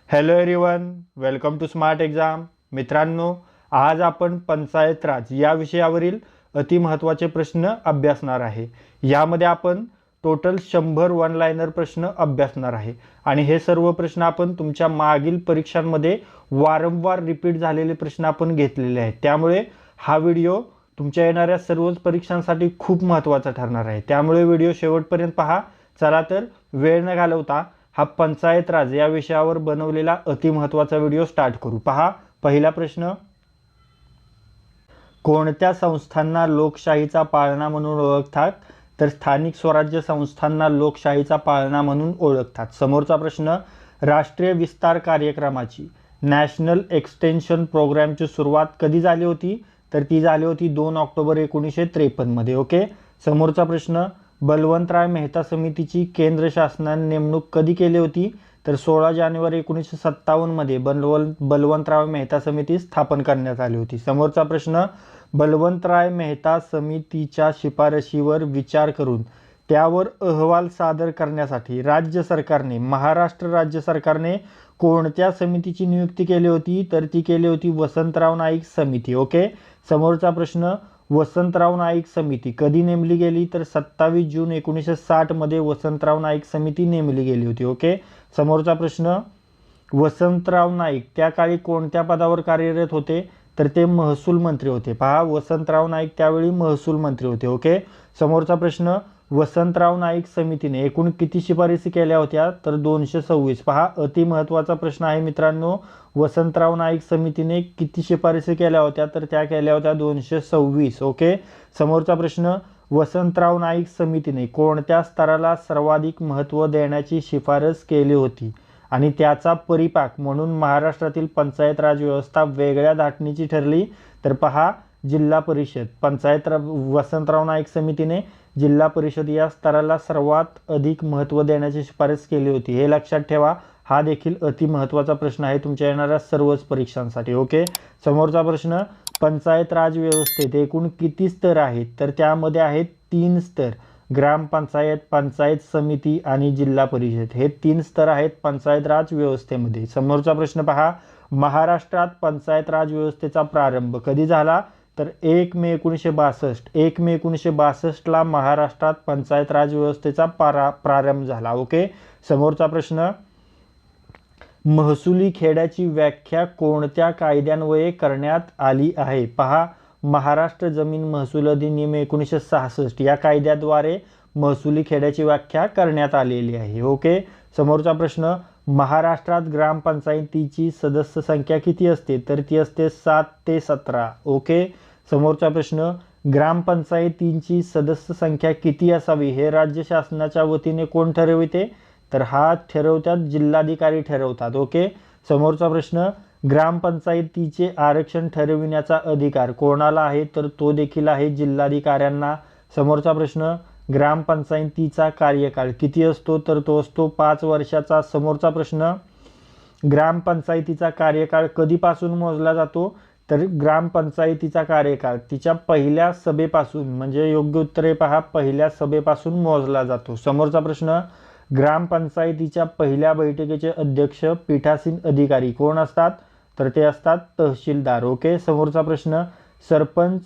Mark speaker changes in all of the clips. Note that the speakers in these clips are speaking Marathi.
Speaker 1: Hello everyone, welcome to smart exam. मित्रांनो, आज आपण पंचायत राज या विषयावरील अतिमहत्त्वाचे प्रश्न अभ्यासणार आहे. यामध्ये आपण टोटल 100 वन लाइनर प्रश्न अभ्यासणार आहे आणि हे सर्व प्रश्न आपण तुमच्या मागील परीक्षांमध्ये वारंवार रिपीट झालेले प्रश्न आपण घेतलेले आहेत. त्यामुळे हा व्हिडिओ तुमच्या येणाऱ्या सर्वच परीक्षांसाठी खूप महत्त्वाचा ठरणार आहे. त्यामुळे व्हिडिओ शेवटपर्यंत पहा. चला तर वेळ न घालवता हा पंचायत राज या विषयावर बनवलेला अतिमहत्त्वाचा व्हिडिओ स्टार्ट करू. पहा, पहिला प्रश्न. कोणत्या संस्थांना लोकशाहीचा पाळणा म्हणून ओळखतात? तर स्थानिक स्वराज्य संस्थांना लोकशाहीचा पाळणा म्हणून ओळखतात. समोरचा प्रश्न. राष्ट्रीय विस्तार कार्यक्रमाची नॅशनल एक्सटेन्शन प्रोग्रामची सुरुवात कधी झाली होती? तर ती झाली होती 2 ऑक्टोबर 1953 मध्ये. ओके. समोरचा प्रश्न. बलवंतराय मेहता समितीची केंद्र शासनाने नेमणूक कधी केली होती? तर 16 जानेवारी 1957 मध्ये बलवंतराय मेहता समिती स्थापन करण्यात आली होती. समोरचा प्रश्न. बलवंतराय मेहता समितीच्या शिफारशीवर विचार करून त्यावर अहवाल सादर करण्यासाठी महाराष्ट्र राज्य सरकारने कोणत्या समितीची नियुक्ती केली होती? तर ती केली होती वसंतराव नाईक समिती. ओके. समोरचा प्रश्न. वसंतराव नाईक समिती कधी नेमली गेली? तर 27 जून 1960 मध्ये वसंतराव नाईक समिती नेमली गेली होती. ओके. समोरचा प्रश्न. वसंतराव नाईक त्या काळी कोणत्या पदावर कार्यरत होते? तर ते महसूल मंत्री होते. पहा, वसंतराव नाईक त्यावेळी महसूल मंत्री होते. ओके. समोरचा प्रश्न. वसंतराव नाईक समितीने एकूण किती शिफारसी केल्या होत्या? तर 226. पहा, अतिमहत्त्वाचा प्रश्न आहे मित्रांनो. वसंतराव नाईक समितीने किती शिफारसी केल्या होत्या? तर त्या केल्या होत्या 226. ओके. समोरचा प्रश्न. वसंतराव नाईक समितीने कोणत्या स्तराला सर्वाधिक महत्त्व देण्याची शिफारस केली होती आणि त्याचा परिपाक म्हणून महाराष्ट्रातील पंचायत राज व्यवस्था वेगळ्या धाटणीची ठरली? तर पहा, जिल्हा परिषद. वसंतराव नाईक समितीने जिल्हा परिषद या स्तराला सर्वात अधिक महत्त्व देण्याची शिफारस केली होती. हे लक्षात ठेवा. हा देखील अतिमहत्त्वाचा प्रश्न आहे तुमच्या येणाऱ्या सर्वच परीक्षांसाठी. ओके. समोरचा प्रश्न. पंचायत राज व्यवस्थेत एकूण किती स्तर आहेत? तर त्यामध्ये आहेत 3 स्तर. ग्रामपंचायत, पंचायत समिती आणि जिल्हा परिषद. हे 3 स्तर आहेत पंचायत राज व्यवस्थेमध्ये. समोरचा प्रश्न पहा. महाराष्ट्रात पंचायत राज व्यवस्थेचा प्रारंभ कधी झाला? तर 1 मे 1962. 1 मे 1962 महाराष्ट्रात पंचायत राज व्यवस्थेचा प्रारंभ झाला. ओके. समोरचा प्रश्न. महसुली खेड्याची व्याख्या कोणत्या कायद्यान्वये करण्यात आली आहे? पहा, महाराष्ट्र जमीन महसूल अधिनियम 1966 या कायद्याद्वारे महसुली खेड्याची व्याख्या करण्यात आलेली आहे. ओके. समोरचा प्रश्न. महाराष्ट्रात ग्रामपंचायतीची सदस्य संख्या किती असते? तर ती असते 7 ते 17. ओके. समोरचा प्रश्न. ग्रामपंचायतींची सदस्य संख्या किती असावी हे राज्य शासनाच्या वतीने कोण ठरविते? तर हा ठरवतात जिल्हाधिकारी ठरवतात. ओके. समोरचा प्रश्न. ग्रामपंचायतीचे आरक्षण ठरविण्याचा अधिकार कोणाला आहे? तर तो देखील आहे जिल्हाधिकाऱ्यांना. समोरचा प्रश्न. ग्रामपंचायतीचा कार्यकाळ किती असतो? तर तो असतो 5 वर्षाचा. समोरचा प्रश्न. ग्रामपंचायतीचा कार्यकाळ कधीपासून मोजला जातो? तर ग्रामपंचायतीचा कार्यकाळ तिच्या पहिल्या सभेपासून, म्हणजे योग्य उत्तरे पहा, पहिल्या सभेपासून मोजला जातो. समोरचा प्रश्न. ग्रामपंचायतीच्या पहिल्या बैठकीचे अध्यक्ष पीठासीन अधिकारी कोण असतात? तर ते असतात तहसीलदार. ओके. समोरचा प्रश्न. सरपंच,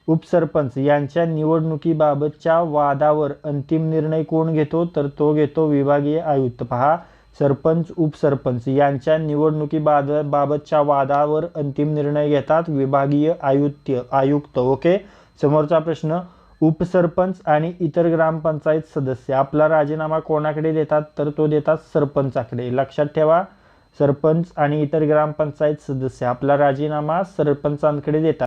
Speaker 1: उपसरपंच यांच्या निवडणुकीबाबतच्या वादावर अंतिम निर्णय कोण घेतो? तर तो घेतो विभागीय आयुक्त. पहा, सरपंच, उपसरपंच यांच्या निवडणुकीबाबतच्या वादावर अंतिम निर्णय घेतात विभागीय आयुक्त. ओके. समोरचा प्रश्न. उपसरपंच आणि इतर ग्रामपंचायत सदस्य आपला राजीनामा कोणाकडे देतात? तर तो देतात सरपंचाकडे. लक्षात ठेवा, सरपंच आणि इतर ग्रामपंचायत सदस्य आपला राजीनामा सरपंचांकडे देतात.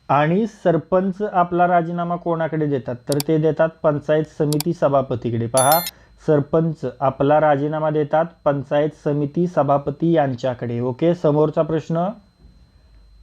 Speaker 1: आणि सरपंच आपला राजीनामा कोणाकडे देतात? तर ते देतात पंचायत समिती सभापतीकडे. पहा, सरपंच आपला राजीनामा देतात पंचायत समिती सभापती यांच्याकडे. ओके. समोरचा प्रश्न.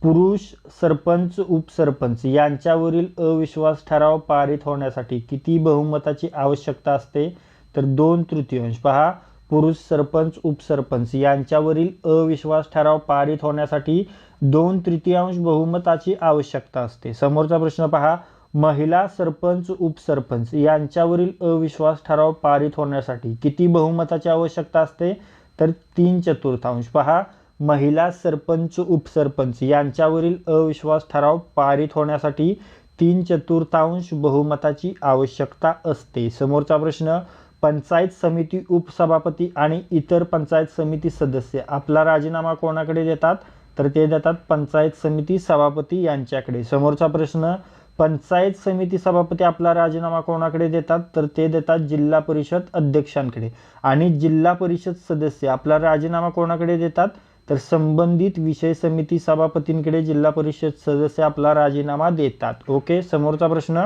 Speaker 1: पुरुष सरपंच, उपसरपंच यांच्यावरील अविश्वास ठराव पारित होण्यासाठी किती बहुमताची आवश्यकता असते? तर 2/3. पहा, पुरुष सरपंच, उपसरपंच यांच्यावरील अविश्वास ठराव पारित होण्यासाठी 2/3 बहुमताची आवश्यकता असते. समोरचा प्रश्न पहा. महिला सरपंच, उपसरपंच यांच्यावरील अविश्वास ठराव पारित होण्यासाठी किती बहुमताची आवश्यकता असते? तर 3/4. पहा, महिला सरपंच उपसरपंच यांच्यावरील अविश्वास ठराव पारित होण्यासाठी 3/4 बहुमताची आवश्यकता असते. समोरचा प्रश्न, पंचायत समिती उपसभापती आणि इतर पंचायत समिती सदस्य आपला राजीनामा कोणाकडे देतात? तर ते देतात पंचायत समिती सभापती यांच्याकडे. समोरचा प्रश्न, पंचायत समिती सभापती आपला राजीनामा कोणाकडे देतात? तर ते देतात जिल्हा परिषद अध्यक्षांकडे. आणि जिल्हा परिषद सदस्य आपला राजीनामा कोणाकडे देतात? तर संबंधित विषय समिती सभापतींकडे जिल्हा परिषद सदस्य आपला राजीनामा देतात. ओके. समोरचा प्रश्न,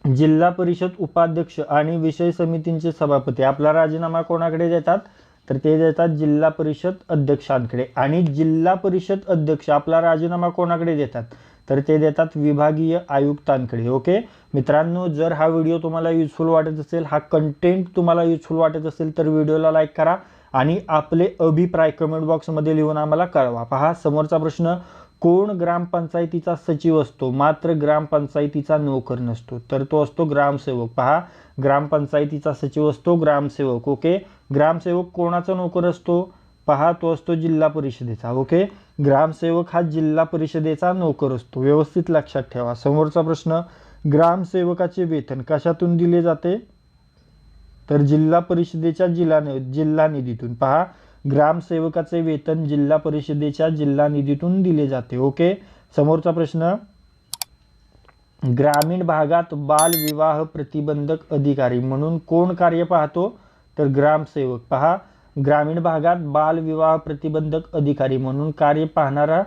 Speaker 1: जिल्हा परिषद उपाध्यक्ष आणि विषय समितींचे सभापती आपला राजीनामा कोणाकडे देतात? तर ते देतात जिल्हा परिषद अध्यक्षांकडे. आणि जिल्हा परिषद अध्यक्ष आपला राजीनामा कोणाकडे देतात? तर ते देतात विभागीय आयुक्तांकडे. ओके मित्रांनो, जर हा व्हिडिओ तुम्हाला युजफुल वाटत असेल, हा कंटेंट तुम्हाला युजफुल वाटत असेल तर व्हिडिओला लाईक करा आणि आपले अभिप्राय कमेंट बॉक्समध्ये लिहून आम्हाला कळवा. पहा, समोरचा प्रश्न, कोण ग्रामपंचायतीचा सचिव असतो मात्र ग्रामपंचायतीचा नोकर नसतो? तर तो असतो ग्रामसेवक. पहा, ग्रामपंचायतीचा सचिव असतो ग्रामसेवक. ओके. ग्रामसेवक कोणाचा नोकर असतो? पहा, तो असतो जिल्हा परिषदेचा. ओके. ग्रामसेवक हा जिल्हा परिषदेचा नोकर असतो. व्यवस्थित लक्षात ठेवा. समोरचा प्रश्न, ग्रामसेवकाचे वेतन कशातून दिले जाते? तर जिल्हा परिषदेच्या जिल्हा निधीतून. पहा, ग्रामसेवकाचे वेतन जिल्हा परिषदेच्या जिल्हा निधीतून दिले जाते. ओके. समोरचा प्रश्न, ग्रामीण भागात बाल विवाह प्रतिबंधक अधिकारी म्हणून कोण कार्य पाहतो? तर ग्रामसेवक. पहा, ग्रामीण भागात बाल विवाह प्रतिबंधक अधिकारी म्हणून कार्य पाहणारा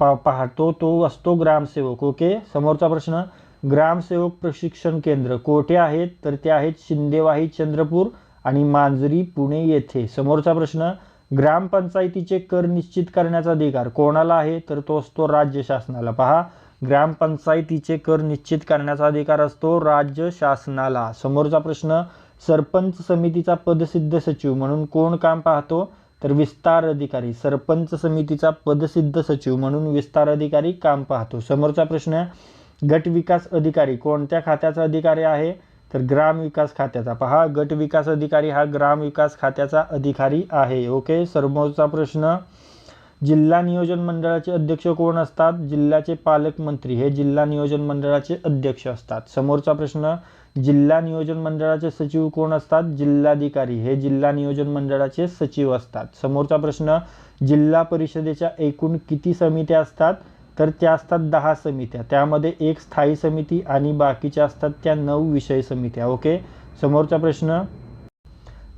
Speaker 1: पाहतो तो असतो ग्रामसेवक. ओके. समोरचा प्रश्न, ग्रामसेवक प्रशिक्षण केंद्र कोठे आहेत? तर ते आहेत शिंदेवाही चंद्रपूर आणि मांजरी पुणे येथे. समोरचा प्रश्न, ग्रामपंचायतीचे कर निश्चित करण्याचा अधिकार कोणाला आहे? तर तो असतो राज्य शासनाला. पहा, ग्रामपंचायतीचे कर निश्चित करण्याचा अधिकार असतो राज्य शासनाला. समोरचा प्रश्न, सरपंच समितीचा पदसिद्ध सचिव म्हणून कोण काम पाहतो? तर विस्तार अधिकारी. सरपंच समितीचा पदसिद्ध सचिव म्हणून विस्तार अधिकारी काम पाहतो. समोरचा प्रश्न, गट विकास अधिकारी कोणत्या खात्याचा अधिकारी आहे? तर ग्राम विकास खात्याचा. पहा, गट विकास अधिकारी हा ग्राम विकास खात्याचा अधिकारी आहे. ओके. समोरचा प्रश्न, जिल्हा नियोजन मंडळाचे अध्यक्ष कोण असतात? जिल्ह्याचे पालकमंत्री हे जिल्हा नियोजन मंडळाचे अध्यक्ष असतात. समोरचा प्रश्न, जिल्हा नियोजन मंडळाचे सचिव कोण असतात? जिल्हाधिकारी हे जिल्हा नियोजन मंडळाचे सचिव असतात. समोरचा प्रश्न, जिल्हा परिषदेच्या एकूण किती समित्या असतात? तर त्या असतात 10 समित्या. त्यामध्ये एक स्थायी समिती आणि बाकीच्या असतात त्या 9 विषय समित्या. ओके. समोरचा प्रश्न,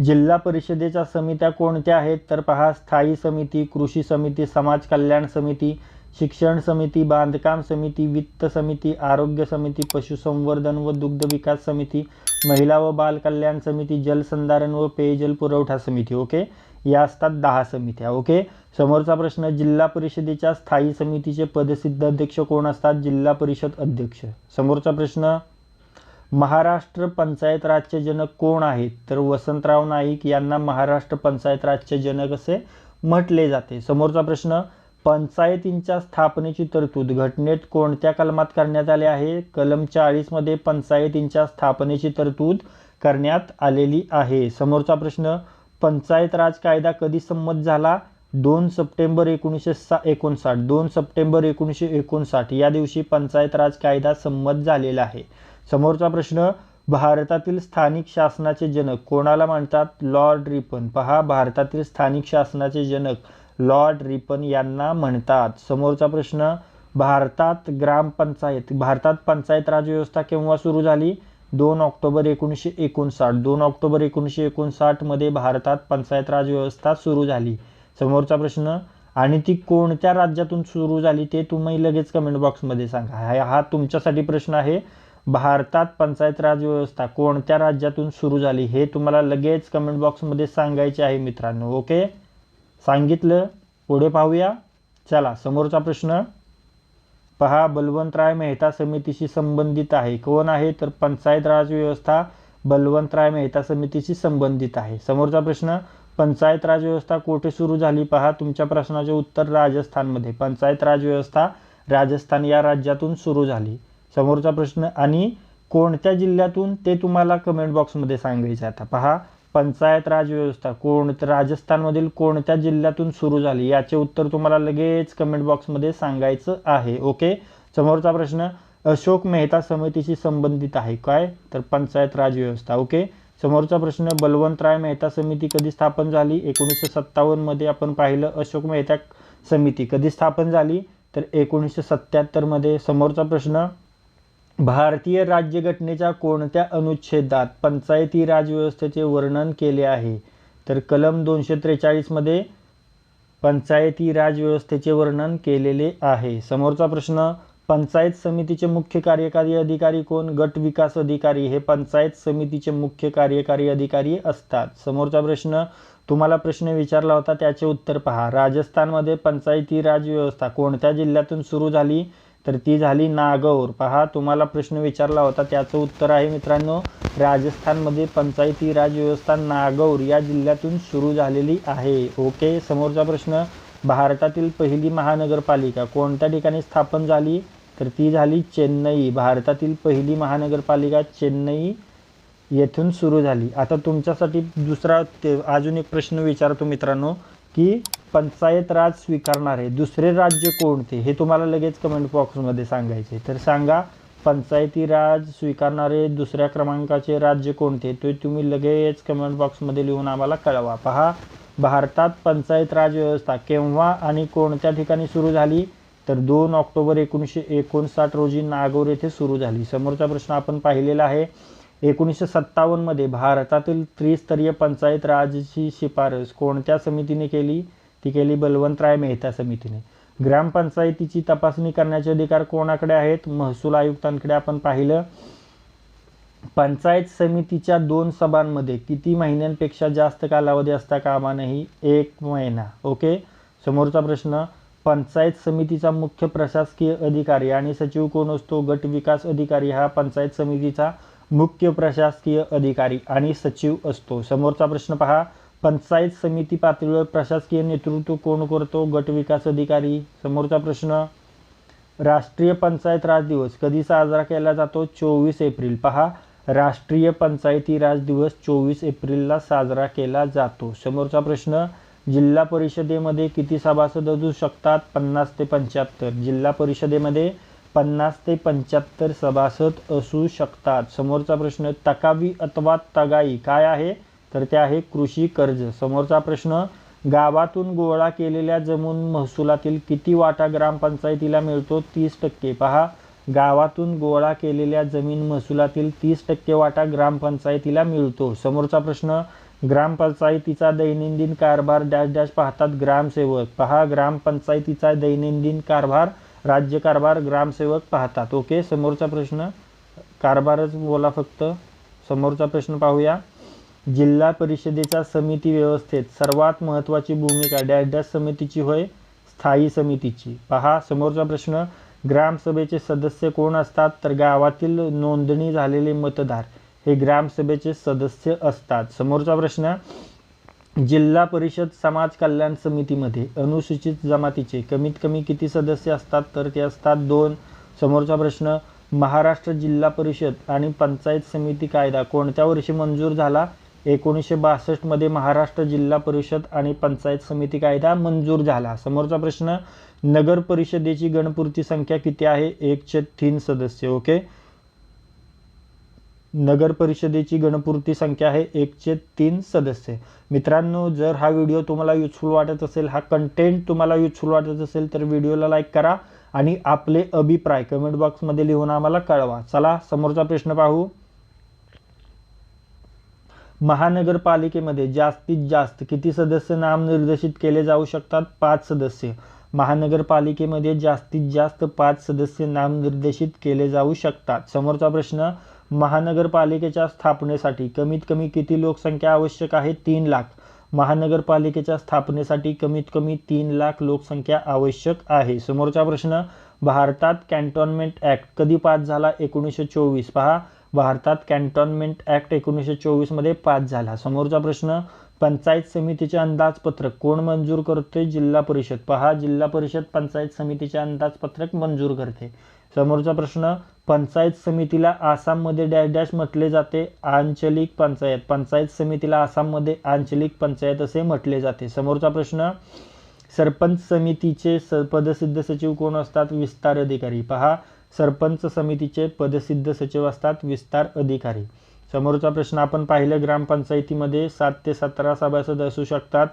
Speaker 1: जिल्हा परिषदेच्या समित्या कोणत्या आहेत? तर पहा, स्थायी समिती, कृषी समिती, समाज कल्याण समिती, शिक्षण समिती, बांधकाम समिती, वित्त समिती, आरोग्य समिती, पशुसंवर्धन व दुग्ध विकास समिती, महिला व बाल कल्याण समिती, जलसंधारण व पेयजल पुरवठा समिती. ओके. या असतात 10 समित्या. ओके. समोरचा प्रश्न, जिल्हा परिषदेच्या स्थायी समितीचे पदसिद्ध अध्यक्ष कोण असतात? जिल्हा परिषद अध्यक्ष. समोरचा प्रश्न, महाराष्ट्र पंचायत राजचे जनक कोण आहेत? तर वसंतराव नाईक यांना महाराष्ट्र पंचायत राजचे जनक असे म्हटले जाते. समोरचा प्रश्न, पंचायतींच्या स्थापनेची तरतूद घटनेत कोणत्या कलमात करण्यात आली आहे? कलम 40 मध्ये पंचायतींच्या स्थापनेची तरतूद करण्यात आलेली आहे. समोरचा प्रश्न, पंचायत राज कायदा कधी संमत झाला? 2 सप्टेंबर 1959. 2 सप्टेंबर 1959 या दिवशी पंचायत राज कायदा संमत झालेला आहे. समोरचा प्रश्न, भारतातील स्थानिक शासनाचे जनक कोणाला म्हणतात? Lord Ripon. पहा, भारतातील स्थानिक शासनाचे जनक लॉर्ड रिपन यांना म्हणतात. समोरचा प्रश्न, भारतात पंचायत राज व्यवस्था केव्हा सुरू झाली? 2 ऑक्टोबर 1959. 2 ऑक्टोबर 1959 मध्ये भारतात पंचायत राज व्यवस्था सुरू झाली. समोरचा प्रश्न, आणि ती कोणत्या राज्यातून सुरू झाली ते तुम्ही लगेच कमेंट बॉक्समध्ये सांगा. हा तुमच्यासाठी प्रश्न आहे. भारतात पंचायत राज व्यवस्था कोणत्या राज्यातून सुरू झाली हे तुम्हाला लगेच कमेंट बॉक्समध्ये सांगायचे आहे मित्रांनो. ओके. सांगितलं. पुढे पाहूया. चला, समोरचा प्रश्न पहा, बलवंतराय मेहता समितीशी संबंधित आहे. कोण आहे? तर पंचायत राज व्यवस्था बलवंतराय मेहता समितीशी संबंधित आहे. समोरचा प्रश्न, पंचायत राज व्यवस्था कोठे सुरू झाली? पहा, तुमच्या प्रश्नाचे उत्तर राजस्थानमध्ये. पंचायत राज व्यवस्था राजस्थान या राज्यातून सुरू झाली. समोरचा प्रश्न, आणि कोणत्या जिल्ह्यातून ते तुम्हाला कमेंट बॉक्समध्ये सांगायचे. आता पहा, पंचायत राज व्यवस्था राजस्थानमधील कोणत्या जिल्ह्यातून सुरू झाली, याचे उत्तर तुम्हाला लगेच कमेंट बॉक्समध्ये सांगायचं आहे. ओके. समोरचा प्रश्न अशोक मेहता समितीशी संबंधित आहे. काय? तर पंचायत राज व्यवस्था. ओके. समोरचा प्रश्न बलवंतराय मेहता समिती कधी स्थापन झाली? 1957 मध्ये आपण पाहिलं. अशोक मेहता समिती कधी स्थापन झाली? तर 1977 मध्ये. समोरचा प्रश्न भारतीय राज्यघटनेच्या कोणत्या अनुच्छेदात पंचायती राज व्यवस्थेचे वर्णन केले आहे? तर कलम 243 मध्ये पंचायती राज व्यवस्थेचे वर्णन केलेले आहे. समोरचा प्रश्न पंचायत समितीचे मुख्य कार्यकारी अधिकारी कोण? गट विकास अधिकारी हे पंचायत समितीचे मुख्य कार्यकारी अधिकारी असतात. समोरचा प्रश्न तुम्हाला प्रश्न विचारला होता, त्याचे उत्तर पहा. राजस्थानमध्ये पंचायती राज व्यवस्था कोणत्या जिल्ह्यातून सुरू झाली? तर ती झाली नागौर. पहा, तुम्हाला प्रश्न विचारला होता, त्याचं उत्तर आहे मित्रांनो, राजस्थानमध्ये पंचायती राज व्यवस्था नागौर या जिल्ह्यातून सुरू झालेली आहे. ओके. समोरचा प्रश्न भारतातील पहिली महानगरपालिका कोणत्या ठिकाणी स्थापन झाली? तर ती झाली चेन्नई. भारतातील पहिली महानगरपालिका चेन्नई येथून सुरू झाली. आता तुमच्यासाठी दुसरा अजून एक प्रश्न विचारतो मित्रांनो, की पंचायत राज स्वीकारणारे दुसरे राज्य कोणते, हे तुम्हाला लगेच कमेंट बॉक्समध्ये सांगायचे. तर सांगा, पंचायती राज स्वीकारणारे दुसऱ्या क्रमांकाचे राज्य कोणते, ते तुम्ही लगेच कमेंट बॉक्समध्ये लिहून आम्हाला कळवा. पहा, भारतात पंचायत राज व्यवस्था केव्हा आणि कोणत्या ठिकाणी सुरू झाली? तर 2 ऑक्टोबर 1959 रोजी नागौर येथे सुरू झाली. समोरचा प्रश्न आपण पाहिलेला आहे. 1957 मध्ये भारतातील त्रिस्तरीय पंचायत राजची शिफारस कोणत्या समितीने केली? ती केली बलवंतराय मेहता समितीने. ग्रामपंचायतीची तपासणी करण्याचे अधिकार कोणाकडे आहेत? महसूल आयुक्तांकडे आपण पाहिलं. पंचायत समितीच्या 2 सभांमध्ये किती महिन्यांपेक्षा जास्त कालावधी असता कामा नये? 1 महिना. ओके. समोरचा प्रश्न पंचायत समितीचा मुख्य प्रशासकीय अधिकारी आणि सचिव कोण असतो? गट विकास अधिकारी हा पंचायत समितीचा मुख्य प्रशासकीय अधिकारी आणि सचिव असतो. समोरचा प्रश्न पहा, पंचायत समिती पातळीवर प्रशासकीय नेतृत्व कोण करतो? गट विकास अधिकारी. समोरचा प्रश्न राष्ट्रीय पंचायत राज दिवस कधी साजरा केला जातो? 24 एप्रिल. पहा, राष्ट्रीय पंचायती राज दिवस 24 एप्रिलला साजरा केला जातो. समोरचा प्रश्न जिल्हा परिषदेमध्ये किती सभासद असू शकतात? 50 ते 75. जिल्हा परिषदेमध्ये 50 ते 75 सभासद असू शकतात. समोरचा प्रश्न तकावी अथवा तगाई काय आहे? तर ते आहे कृषी कर्ज. समोरचा प्रश्न गावातून गोळा केलेल्या जमीन महसुलातील किती वाटा ग्रामपंचायतीला मिळतो? 30%. पहा, गावातून गोळा केलेल्या जमीन महसुलातील 30% वाटा ग्रामपंचायतीला मिळतो. समोरचा प्रश्न ग्रामपंचायतीचा दैनंदिन कारभार डॅश डॅश पाहतात ग्रामसेवक. पहा, ग्रामपंचायतीचा दैनंदिन कारभार राज्यकारभार ग्रामसेवक पाहतात. ओके. समोरचा प्रश्न कारभारच बोला फक्त. समोरचा प्रश्न पाहूया. जिल्हा परिषदेच्या समिती व्यवस्थेत सर्वात महत्त्वाची भूमिका डॅश डॅश समितीची होय? स्थायी समितीची. पहा, समोरचा प्रश्न ग्रामसभेचे सदस्य कोण असतात? तर गावातील नोंदणी झालेले मतदार हे ग्रामसभेचे सदस्य असतात. समोरचा प्रश्न जिल्हा परिषद समाज कल्याण समितीमध्ये अनुसूचित जमातीचे कमीत कमी किती सदस्य असतात? तर ते असतात 2. समोरचा प्रश्न महाराष्ट्र जिल्हा परिषद आणि पंचायत समिती कायदा कोणत्या वर्षी मंजूर झाला? 1962 मध्ये महाराष्ट्र जिल्हा परिषद आणि पंचायत समिती कायदा मंजूर झाला. समोरचा प्रश्न नगर परिषदेची गणपूर्ती संख्या किती आहे? 1/3 सदस्य. ओके. नगर परिषदेची गणपूर्ती संख्या आहे 1/3 सदस्य. मित्रांनो, जर हा व्हिडिओ तुम्हाला युजफुल वाटत असेल, हा कंटेंट तुम्हाला युजफुल वाटत असेल, तर व्हिडिओला लाईक करा आणि आपले अभिप्राय कमेंट बॉक्समध्ये लिहून आम्हाला कळवा. चला, समोरचा प्रश्न पाहू. महानगरपालिकेमध्ये जास्तीत जास्त किती सदस्य नामनिर्देशित केले जाऊ शकतात? 5 सदस्य. महानगरपालिकेमध्ये जास्तीत जास्त 5 सदस्य नामनिर्देशित केले जाऊ शकतात. समोरचा प्रश्न महानगरपालिकेच्या स्थापनेसाठी कमीत कमी किती लोकसंख्या आवश्यक आहे? 3 लाख. महानगरपालिकेच्या स्थापनेसाठी कमीत कमी 3 लाख लोकसंख्या आवश्यक आहे. समोरचा प्रश्न भारतात कॅन्टोन्मेंट ॲक्ट कधी पास झाला? 1924. पहा, भारतात कॅन्टोन्मेंट ॲक्ट 1924 मध्ये पास झाला. समोरचा प्रश्न पंचायत समितीचे अंदाजपत्रक कोण मंजूर करते? जिल्हा परिषद. पहा, जिल्हा परिषद पंचायत समितीचे अंदाजपत्रक मंजूर करते. समोरचा प्रश्न, पंचायत समितीला आसाममध्ये डॅश डॅश म्हटले जाते, आंचलिक पंचायत. पंचायत समितीला आसाममध्ये आंचलिक पंचायत असे म्हटले जाते. समोरचा प्रश्न, सरपंच समितीचे पदसिद्ध सचिव कोण असतात? विस्तार अधिकारी. पहा, सरपंच समितीचे पदसिद्ध सचिव असतात विस्तार अधिकारी. समोरचा प्रश्न आपण पाहिलं, ग्रामपंचायतीमध्ये 7 ते 17 सभासद असू शकतात.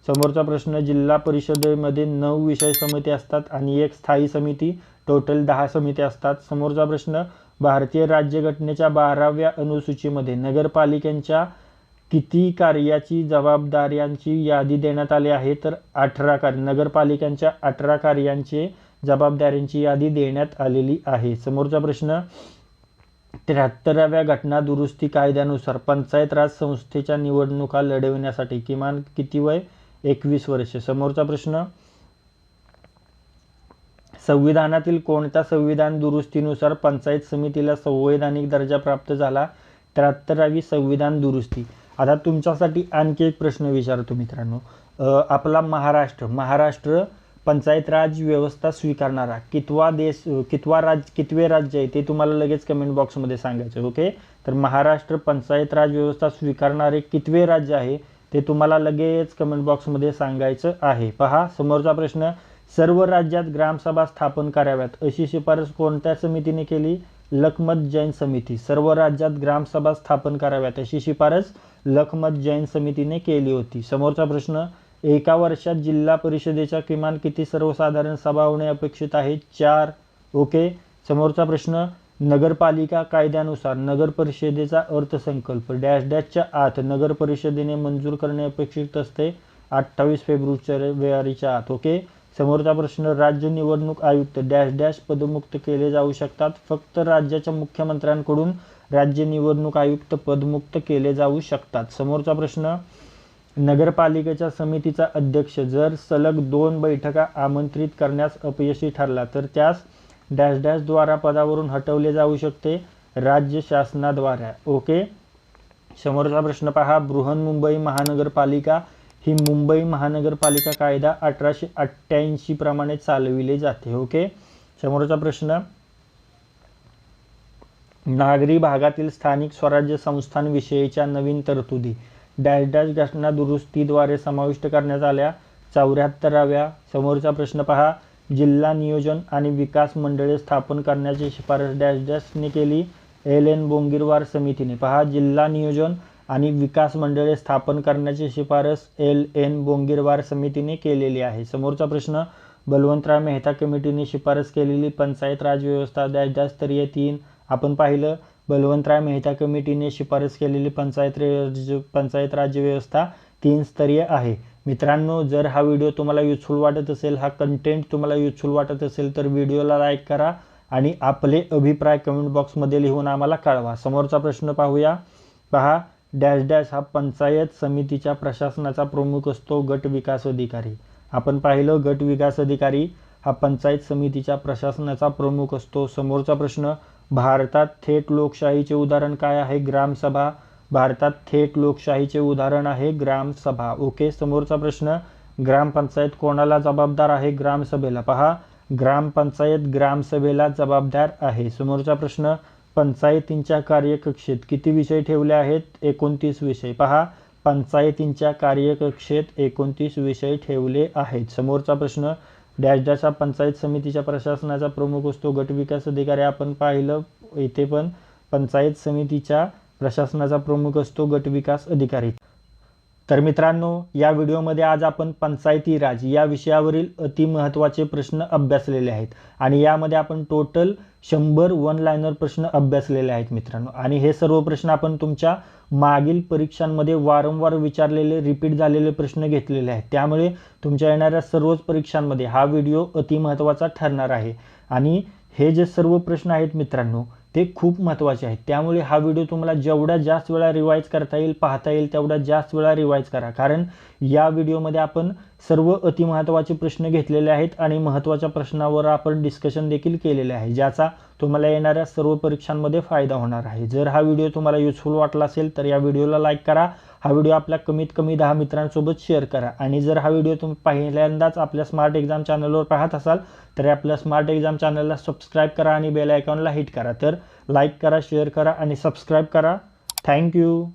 Speaker 1: समोरचा प्रश्न, जिल्हा परिषदेमध्ये 9 विषय समिती असतात आणि 1 स्थायी समिती, टोटल 10 समिती असतात. समोरचा प्रश्न, भारतीय राज्यघटनेच्या 12व्या अनुसूचीमध्ये नगरपालिकांच्या किती कार्याची जबाबदाऱ्यांची यादी देण्यात आली आहे? तर 18 कार्य. नगरपालिकांच्या 18 कार्यांचे जबाबदाऱ्यांची यादी देण्यात आलेली आहे. समोरचा प्रश्न, 73व्या घटना दुरुस्ती कायद्यानुसार पंचायत राज संस्थेच्या निवडणुका लढविण्यासाठी किमान किती वय? 21 वर्षे. समोरचा प्रश्न, संविधानातील कोणत्या संविधान दुरुस्तीनुसार पंचायत समितीला संवैधानिक दर्जा प्राप्त झाला? 73वी संविधान दुरुस्ती. आता तुमच्यासाठी आणखी एक प्रश्न विचारतो मित्रांनो. आपला महाराष्ट्र पंचायत राज व्यवस्था स्वीकारणारा कितवे राज्य आहे ते तुम्हाला लगेच कमेंट बॉक्समध्ये सांगायचं. ओके, तर महाराष्ट्र पंचायत राज व्यवस्था स्वीकारणारे कितवे राज्य आहे ते तुम्हाला लगेच कमेंट बॉक्समध्ये सांगायचं आहे. पहा, समोरचा प्रश्न, सर्व राज्यात ग्रामसभा स्थापन कराव्यात अशी शिफारस कोणत्या समितीने केली? लखपत जैन समिती. सर्व राज्यात ग्रामसभा स्थापन कराव्यात अशी शिफारस लखपत जैन समितीने केली होती. समोरचा प्रश्न, एका वर्षात जिल्हा परिषदेच्या किमान किती सर्वसाधारण सभा होणे अपेक्षित आहे? 4. ओके. समोरचा प्रश्न, नगरपालिका कायद्यानुसार नगर परिषदेचा अर्थसंकल्प डॅश डॅशच्या आत नगर परिषदेने मंजूर करणे अपेक्षित असते 28 फेब्रुवारीच्या आत. ओके. समोरचा प्रश्न, राज्य निवडणूक आयुक्त डॅश डॅश पदमुक्त केले जाऊ शकतात. फक्त राज्याच्या मुख्यमंत्र्यांकडून राज्य निवडणूक आयुक्त पदमुक्त केले जाऊ शकतात. समोरचा प्रश्न, नगरपालिकेच्या समितीचा अध्यक्ष जर सलग 2 बैठका आमंत्रित करण्यास अपयशी ठरला तर त्यास डॅश डॅश द्वारा पदावरून हटवले जाऊ शकते? राज्य शासनाद्वारे. ओके. समोरचा प्रश्न पहा, बृहन्मुंबई महानगरपालिका ही मुंबई महानगरपालिका कायदा 1888 प्रमाणे चालविले जाते. ओके. समोरचा प्रश्न, नागरी भागातील स्थानिक स्वराज्य संस्थांविषयीच्या नवीन तरतुदी डॅश डॅश घटना दुरुस्तीद्वारे समाविष्ट करण्यात आल्या 74व्या. समोरचा प्रश्न पहा, जिल्हा नियोजन आणि विकास मंडळे स्थापन करण्याची शिफारस डॅश डॅशने केली? LN बोंगीरवार समितीने. पहा, जिल्हा नियोजन आणि विकास मंडळे स्थापन करण्याची शिफारस LN बोंगीरवार समितीने केलेली आहे. समोरचा प्रश्न, बलवंतराव मेहता कमिटीने शिफारस केलेली पंचायत राज व्यवस्था डॅश डॅश स्तरीय 3. आपण पाहिलं, बलवंतराव मेहता कमिटीने शिफारस केलेली पंचायत राज्य व्यवस्था 3 स्तरीय आहे. मित्रांनो, जर हा व्हिडिओ तुम्हाला युजफुल वाटत असेल, हा कंटेंट तुम्हाला युजफुल वाटत असेल तर व्हिडिओला लाईक करा आणि आपले अभिप्राय कमेंट बॉक्समध्ये लिहून आम्हाला कळवा. समोरचा प्रश्न पाहूया. पहा, डॅश डॅश हा पंचायत समितीच्या प्रशासनाचा प्रमुख असतो गट विकास अधिकारी. आपण पाहिलं, गट विकास अधिकारी हा पंचायत समितीच्या प्रशासनाचा प्रमुख असतो. समोरचा प्रश्न, भारतात थेट लोकशाहीचे उदाहरण काय आहे? ग्रामसभा. भारतात थेट लोकशाहीचे उदाहरण आहे ग्रामसभा. ओके. समोरचा प्रश्न, ग्रामपंचायत कोणाला जबाबदार आहे? ग्रामसभेला. पहा, ग्रामपंचायत ग्रामसभेला जबाबदार आहे. समोरचा प्रश्न, पंचायतींच्या कार्यकक्षेत किती विषय ठेवले आहेत? 29 विषय. पहा, पंचायतींच्या कार्यकक्षेत 29 विषय ठेवले आहेत. समोरचा प्रश्न, डॅश डॅश हा पंचायत समितीच्या प्रशासनाचा प्रमुख असतो गट विकास अधिकारी. आपण पाहिलं, इथे पण पंचायत समितीच्या प्रशासनाचा प्रमुख असतो गट विकास अधिकारी. तर मित्रांनो, या व्हिडिओमध्ये आज आपण पंचायती राज या विषयावरील अतिमहत्त्वाचे प्रश्न अभ्यासलेले आहेत आणि यामध्ये आपण टोटल 100 वन लाइनर प्रश्न अभ्यासलेले आहेत मित्रांनो. आणि हे सर्व प्रश्न आपण तुमच्या मागील परीक्षांमध्ये वारंवार विचारलेले रिपीट झालेले प्रश्न घेतलेले आहेत. त्यामुळे तुमच्या येणाऱ्या सर्वच परीक्षांमध्ये हा व्हिडिओ अतिमहत्त्वाचा ठरणार आहे. आणि हे जे सर्व प्रश्न आहेत मित्रांनो, ते खूप महत्त्वाचे आहेत. त्यामुळे हा व्हिडिओ तुम्हाला जेवढा जास्त वेळा रिवाईज करता येईल, पाहता येईल तेवढा जास्त वेळा रिवाईज करा. कारण या व्हिडिओमध्ये आपण सर्व अतिमहत्त्वाचे प्रश्न घेतलेले आहेत आणि महत्त्वाच्या प्रश्नावर आपण डिस्कशन देखील केलेले आहे, ज्याचा तुम्हाला येणाऱ्या सर्व परीक्षांमध्ये फायदा होणार आहे. जर हा व्हिडिओ तुम्हाला युजफुल वाटला असेल तर या व्हिडिओला लाईक करा. हा व्हिडिओ आपल्या कमीत कमी 10 मित्रांसोबत शेअर करा. आणि जर हा व्हिडिओ तुम्ही पहिल्यांदाच आपल्या स्मार्ट एक्झाम चॅनलवर पाहत असाल तर आपल्या स्मार्ट एक्झाम चॅनलला सबस्क्राईब करा आणि बेल आयकॉनला हिट करा. तर लाईक करा, शेअर करा आणि सबस्क्राईब करा. थँक्यू.